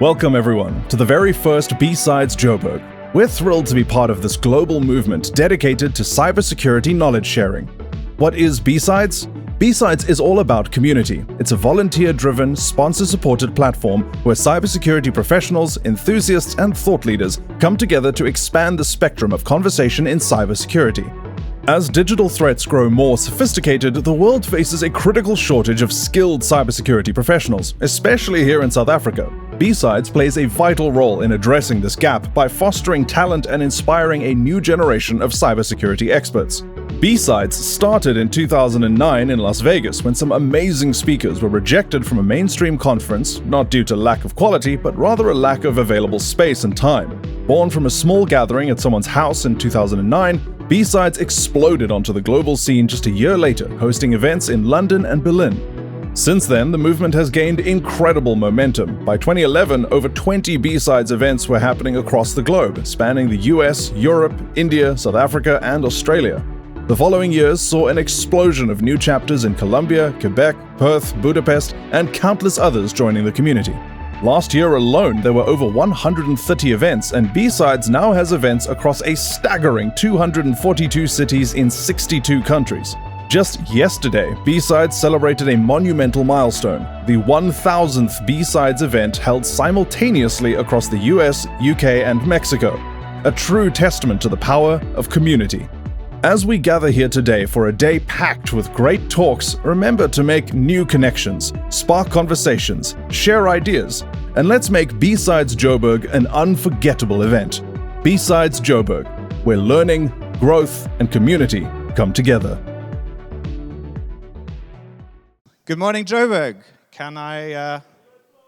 Welcome everyone to the very first BSides Joburg. We're thrilled to be part of this global movement dedicated to cybersecurity knowledge sharing. What is BSides? BSides is all about community. It's a volunteer-driven, sponsor-supported platform where cybersecurity professionals, enthusiasts, and thought leaders come together to expand the spectrum of conversation in cybersecurity. As digital threats grow more sophisticated, the world faces a critical shortage of skilled cybersecurity professionals, especially here in South Africa. BSides plays a vital role in addressing this gap by fostering talent and inspiring a new generation of cybersecurity experts. BSides started in 2009 in Las Vegas when some amazing speakers were rejected from a mainstream conference, not due to lack of quality, but rather a lack of available space and time. Born from a small gathering at someone's house in 2009, BSides exploded onto the global scene just a year later, hosting events in London and Berlin. Since then, the movement has gained incredible momentum. By 2011, over 20 BSides events were happening across the globe, spanning the US, Europe, India, South Africa, and Australia. The following years saw an explosion of new chapters in Colombia, Quebec, Perth, Budapest, and countless others joining the community. Last year alone, there were over 130 events, and BSides now has events across a staggering 242 cities in 62 countries. Just yesterday, BSides celebrated a monumental milestone, the 1000th BSides event held simultaneously across the US, UK, and Mexico, a true testament to the power of community. As we gather here today for a day packed with great talks, remember to make new connections, spark conversations, share ideas, and let's make BSides Joburg an unforgettable event. BSides Joburg, where learning, growth, and community come together. Good morning, Joburg.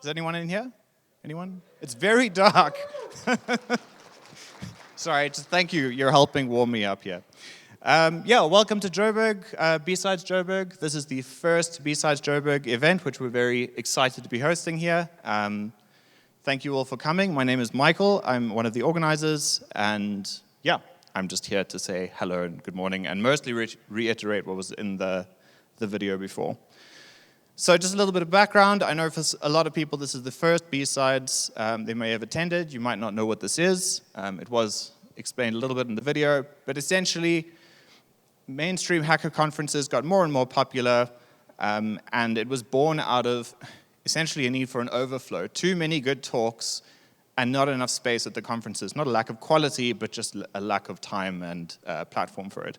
Is anyone in here? Anyone? It's very dark. Sorry, just thank you. You're helping warm me up here. Welcome to Joburg, BSides Joburg. This is the first BSides Joburg event, which we're very excited to be hosting here. Thank you all for coming. My name is Michael. I'm one of the organizers, and I'm just here to say hello and good morning, and mostly reiterate what was in the video before. So just a little bit of background. I know for a lot of people this is the first BSides they may have attended. You might not know what this is. It was explained a little bit in the video, but essentially mainstream hacker conferences got more and more popular, and it was born out of essentially a need for an overflow. Too many good talks and not enough space at the conferences. Not a lack of quality, but just a lack of time and platform for it.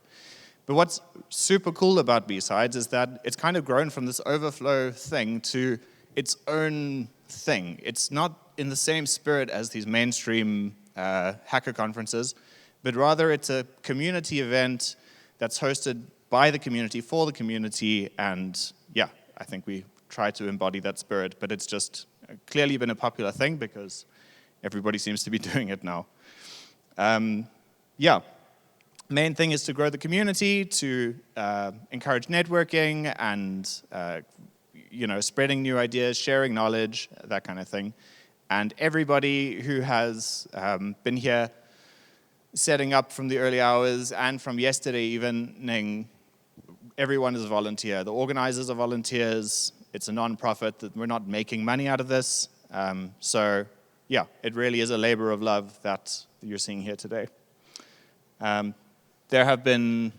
But what's super cool about BSides is that it's kind of grown from this overflow thing to its own thing. It's not in the same spirit as these mainstream hacker conferences, but rather it's a community event that's hosted by the community, for the community, and I think we try to embody that spirit, but it's just clearly been a popular thing because everybody seems to be doing it now. Main thing is to grow the community, to encourage networking and spreading new ideas, sharing knowledge, that kind of thing. And everybody who has been here setting up from the early hours and from yesterday evening, everyone is a volunteer. The organizers are volunteers. It's a non-profit. That we're not making money out of this. It really is a labor of love that you're seeing here today. There have been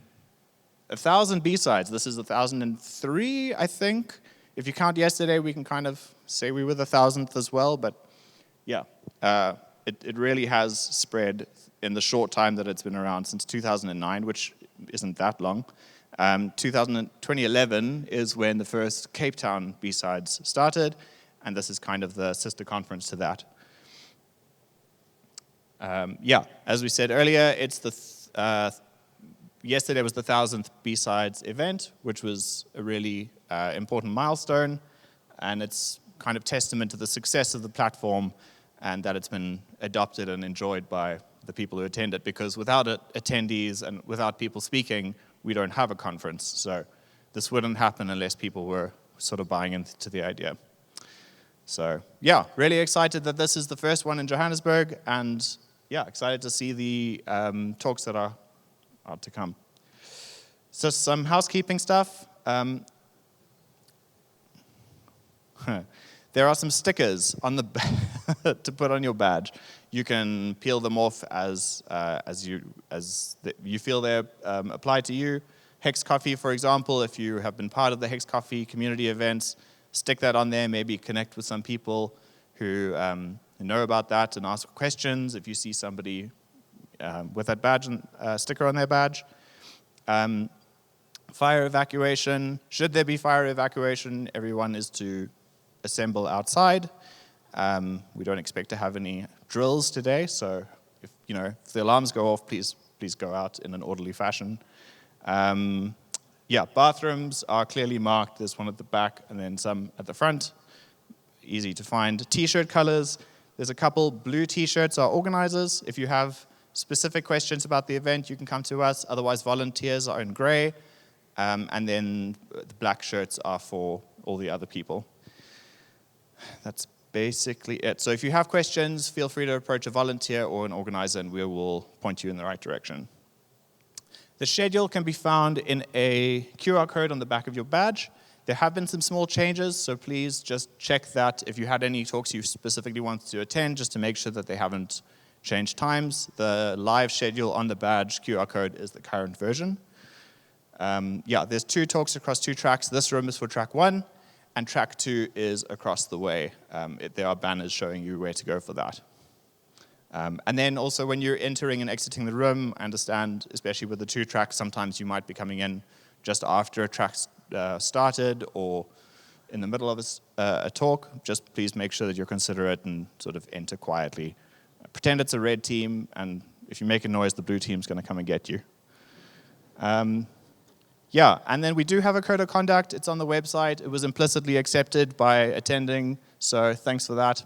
1,000 BSides. This is 1,003, I think. If you count yesterday, we can kind of say we were the 1,000th as well. But it really has spread in the short time that it's been around since 2009, which isn't that long. 2011 is when the first Cape Town BSides started, and this is kind of the sister conference to that. As we said earlier, it's yesterday was the 1,000th BSides event, which was a really important milestone, and it's kind of testament to the success of the platform and that it's been adopted and enjoyed by the people who attend it, because without attendees and without people speaking, we don't have a conference. So this wouldn't happen unless people were sort of buying into the idea. So really excited that this is the first one in Johannesburg, and excited to see the talks that are to come. So some housekeeping stuff. There are some stickers on the to put on your badge. You can peel them off as you feel they apply to you. Hex Coffee, for example, if you have been part of the Hex Coffee community events, stick that on there. Maybe connect with some people who know about that and ask questions if you see somebody with that badge and sticker on their badge. Fire evacuation. Should there be fire evacuation, everyone is to assemble outside. We don't expect to have any drills today, so if the alarms go off, please go out in an orderly fashion. Bathrooms are clearly marked. There's one at the back and then some at the front. Easy to find. T-shirt colors. There's a couple. Blue T-shirts are organizers. If you have specific questions about the event, you can come to us. Otherwise, volunteers are in gray. And then the black shirts are for all the other people. That's basically it. So if you have questions, feel free to approach a volunteer or an organizer, and we will point you in the right direction. The schedule can be found in a QR code on the back of your badge. There have been some small changes, so please just check that if you had any talks you specifically wanted to attend, just to make sure that they haven't changed times. The live schedule on the badge QR code is the current version. There's 2 talks across 2 tracks. This room is for track 1, and track 2 is across the way. There are banners showing you where to go for that. And then also when you're entering and exiting the room, I understand, especially with the 2 tracks, sometimes you might be coming in just after a track started or in the middle of a talk. Just please make sure that you're considerate and sort of enter quietly. Pretend it's a red team, and if you make a noise, the blue team's going to come and get you. And then we do have a code of conduct. It's on the website. It was implicitly accepted by attending, so thanks for that.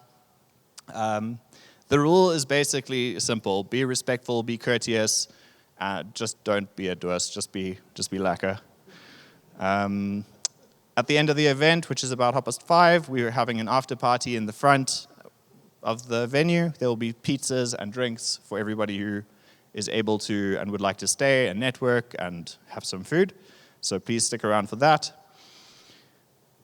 The rule is basically simple. Be respectful, be courteous, just don't be a duss, just be lacquer. At the end of the event, which is about 5:30, we are having an after party in the front of the venue. There will be pizzas and drinks for everybody who is able to and would like to stay and network and have some food. So please stick around for that.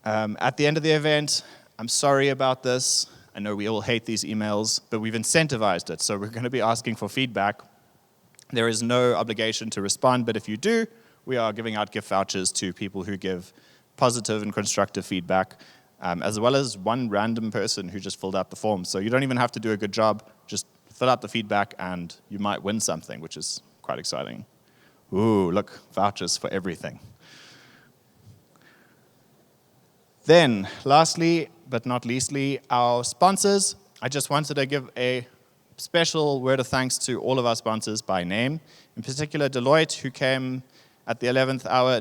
At the end of the event, I'm sorry about this. I know we all hate these emails, but we've incentivized it. So we're going to be asking for feedback. There is no obligation to respond, but if you do, we are giving out gift vouchers to people who give positive and constructive feedback, as well as one random person who just filled out the form. So you don't even have to do a good job. Just fill out the feedback, and you might win something, which is quite exciting. Ooh, look, vouchers for everything. Then, lastly, but not leastly, our sponsors. I just wanted to give a special word of thanks to all of our sponsors by name. In particular, Deloitte, who came at the 11th hour,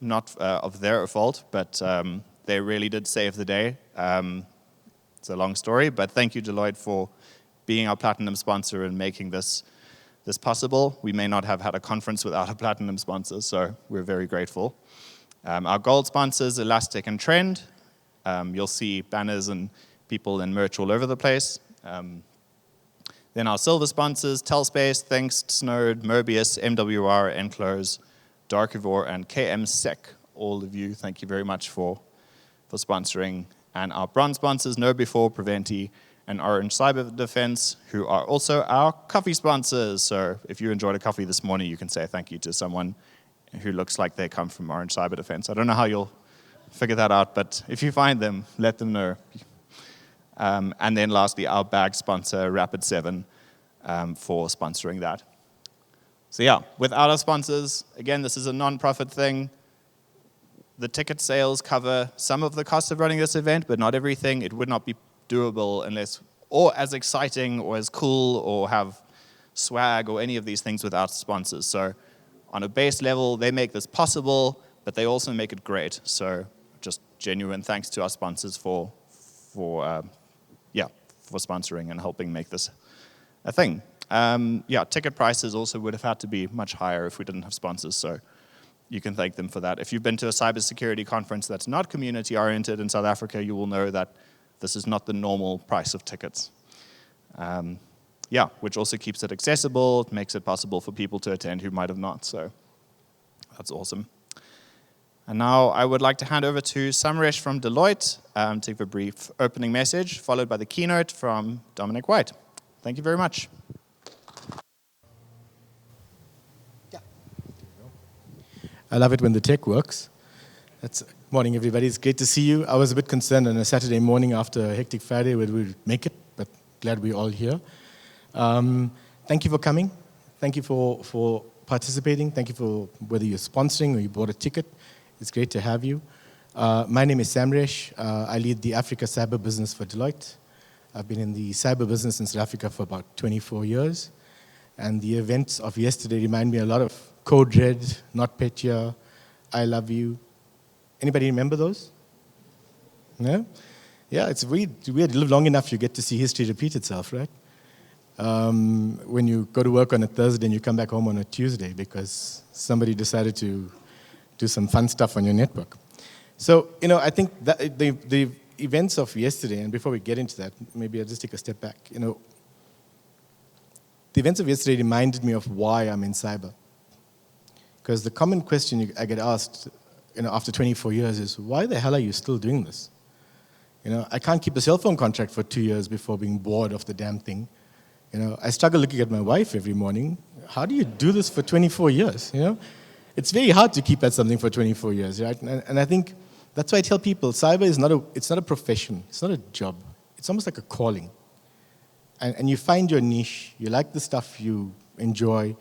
not of their fault, but they really did save the day. It's a long story, but thank you, Deloitte, for being our platinum sponsor and making this possible. We may not have had a conference without a platinum sponsor, so we're very grateful. Our gold sponsors, Elastic and Trend. You'll see banners and people and merch all over the place. Then our silver sponsors, Telspace, Thanks, Snowed, Mobius, MWR, Enclose, Darkivore, and KMSec. All of you, thank you very much for sponsoring. And our bronze sponsors, KnowBe4, Preventi, and Orange Cyber Defense, who are also our coffee sponsors. So if you enjoyed a coffee this morning, you can say thank you to someone who looks like they come from Orange Cyber Defense. I don't know how you'll figure that out, but if you find them, let them know. And then lastly, our bag sponsor, Rapid7, for sponsoring that. So yeah, without our sponsors, again, this is a non-profit thing. The ticket sales cover some of the cost of running this event, but not everything. It would not be doable unless, or as exciting, or as cool, or have swag, or any of these things without sponsors. So on a base level, they make this possible, but they also make it great. So just genuine thanks to our sponsors for sponsoring and helping make this a thing. Ticket prices also would have had to be much higher if we didn't have sponsors, so you can thank them for that. If you've been to a cybersecurity conference that's not community-oriented in South Africa, you will know that this is not the normal price of tickets. Which also keeps it accessible, it makes it possible for people to attend who might have not, so that's awesome. And now I would like to hand over to Samresh from Deloitte to give a brief opening message, followed by the keynote from Dominic White. Thank you very much. I love it when the tech works. Morning, everybody. It's great to see you. I was a bit concerned on a Saturday morning after a hectic Friday whether we'd make it, but glad we're all here. Thank you for coming. Thank you for participating. Thank you for whether you're sponsoring or you bought a ticket. It's great to have you. My name is Samresh. I lead the Africa cyber business for Deloitte. I've been in the cyber business in South Africa for about 24 years. And the events of yesterday remind me a lot of Code Red, Not Petya, I Love You. Anybody remember those? No? Yeah, it's weird. You live long enough, you get to see history repeat itself, right? When you go to work on a Thursday and you come back home on a Tuesday because somebody decided to do some fun stuff on your network. So, I think that the events of yesterday, and before we get into that, maybe I'll just take a step back. The events of yesterday reminded me of why I'm in cyber. Because the common question I get asked, after 24 years is, why the hell are you still doing this? I can't keep a cell phone contract for 2 years before being bored of the damn thing. I struggle looking at my wife every morning. How do you do this for 24 years? It's very hard to keep at something for 24 years, right? And I think that's why I tell people, cyber is not a profession. It's not a job. It's almost like a calling. And you find your niche. You like the stuff you enjoy.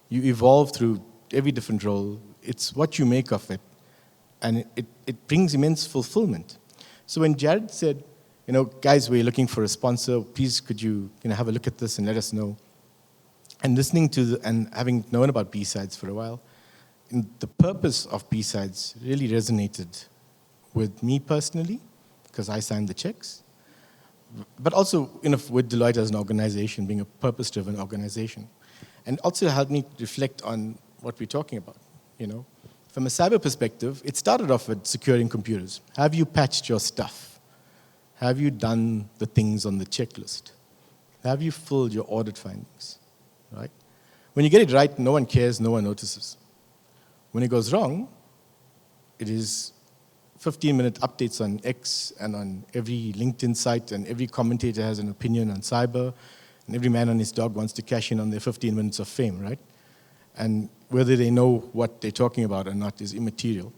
You evolve through every different role. It's what you make of it. And it brings immense fulfillment. So when Jared said, guys, we're looking for a sponsor, please could you have a look at this and let us know. And listening to and having known about BSides for a while, the purpose of BSides really resonated with me personally, because I signed the checks, but also with Deloitte as an organization, being a purpose-driven organization. And also helped me reflect on what we're talking about, From a cyber perspective, it started off with securing computers. Have you patched your stuff? Have you done the things on the checklist? Have you filled your audit findings? Right? When you get it right, no one cares, no one notices. When it goes wrong, it is 15-minute updates on X and on every LinkedIn site, and every commentator has an opinion on cyber, and every man and his dog wants to cash in on their 15 minutes of fame, right? And whether they know what they're talking about or not is immaterial.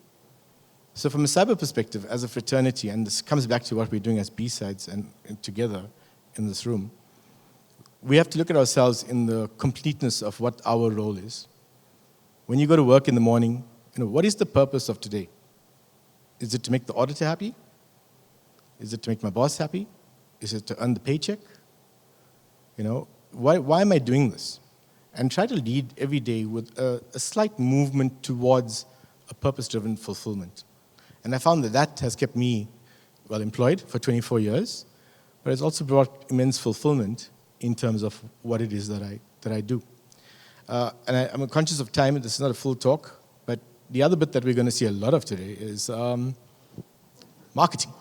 So from a cyber perspective, as a fraternity, and this comes back to what we're doing as BSides and together in this room, we have to look at ourselves in the completeness of what our role is. When you go to work in the morning, what is the purpose of today? Is it to make the auditor happy? Is it to make my boss happy? Is it to earn the paycheck? Why am I doing this? And try to lead every day with a slight movement towards a purpose-driven fulfillment. And I found that has kept me employed for 24 years, but it's also brought immense fulfillment in terms of what it is that I do. And I'm conscious of time. This is not a full talk, but the other bit that we're going to see a lot of today is marketing.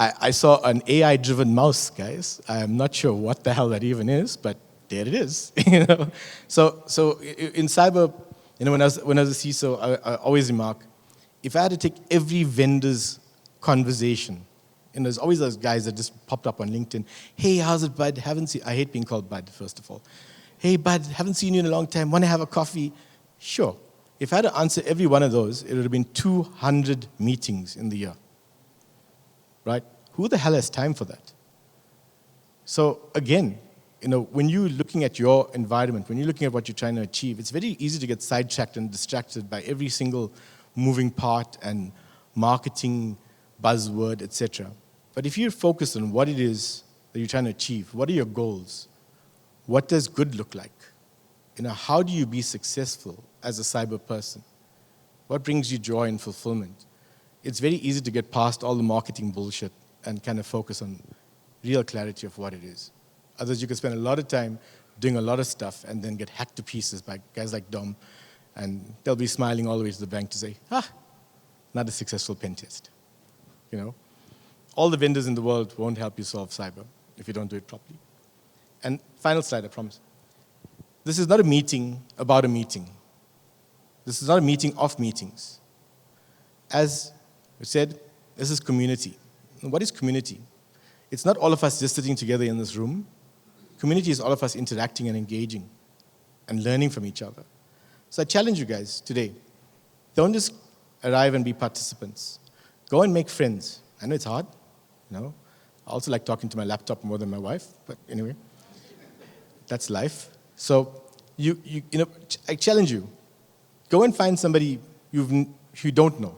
I saw an AI-driven mouse, guys. I'm not sure what the hell that even is, but there it is. So in cyber, when I was a CISO, I always remark, if I had to take every vendor's conversation, there's always those guys that just popped up on LinkedIn. Hey, how's it, bud? I hate being called bud, first of all. Hey, bud, haven't seen you in a long time. Want to have a coffee? Sure. If I had to answer every one of those, it would have been 200 meetings in the year. Right? Who the hell has time for that? So again, when you're looking at your environment, when you're looking at what you're trying to achieve, it's very easy to get sidetracked and distracted by every single moving part and marketing buzzword, etc. But if you're focused on what it is that you're trying to achieve, what are your goals? What does good look like? How do you be successful as a cyber person? What brings you joy and fulfillment? It's very easy to get past all the marketing bullshit and kind of focus on real clarity of what it is. Otherwise, you could spend a lot of time doing a lot of stuff and then get hacked to pieces by guys like Dom, and they'll be smiling all the way to the bank to say, not a successful pen test. All the vendors in the world won't help you solve cyber if you don't do it properly. And final slide, I promise. This is not a meeting about a meeting. This is not a meeting of meetings. As we said, this is community. And what is community? It's not all of us just sitting together in this room. Community is all of us interacting and engaging and learning from each other. So I challenge you guys today. Don't just arrive and be participants. Go and make friends. I know it's hard, I also like talking to my laptop more than my wife, but anyway, that's life. So I challenge you. Go and find somebody you don't know.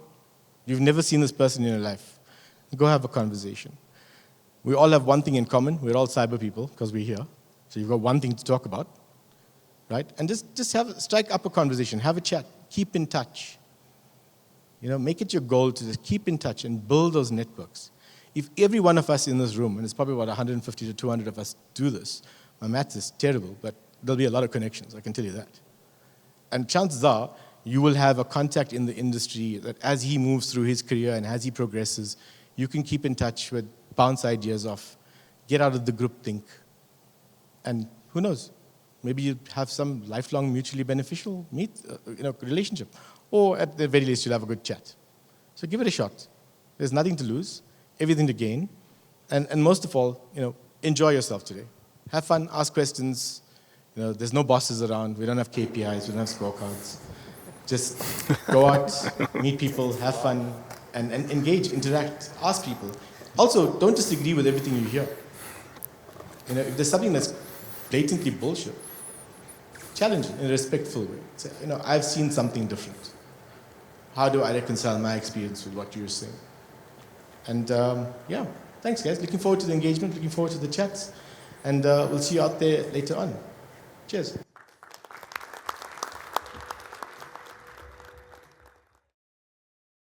You've never seen this person in your life. Go have a conversation. We all have one thing in common. We're all cyber people because we're here. So you've got one thing to talk about, right? And just strike up a conversation. Have a chat. Keep in touch. Make it your goal to just keep in touch and build those networks. If every one of us in this room, and it's probably about 150 to 200 of us do this, my maths is terrible, but there'll be a lot of connections, I can tell you that. And chances are, you will have a contact in the industry that as he moves through his career and as he progresses, you can keep in touch with bounce ideas off, get out of the groupthink, and who knows, maybe you have some lifelong mutually beneficial relationship, or at the very least, you'll have a good chat. So give it a shot. There's nothing to lose, everything to gain, and most of all, enjoy yourself today. Have fun, ask questions. There's no bosses around. We don't have KPIs. We don't have scorecards. Just go out, meet people, have fun, and engage, interact, ask people. Also, don't just agree with everything you hear. If there's something that's blatantly bullshit, challenge it in a respectful way. Say, I've seen something different. How do I reconcile my experience with what you're saying? And thanks guys. Looking forward to the engagement, looking forward to the chats. And we'll see you out there later on. Cheers.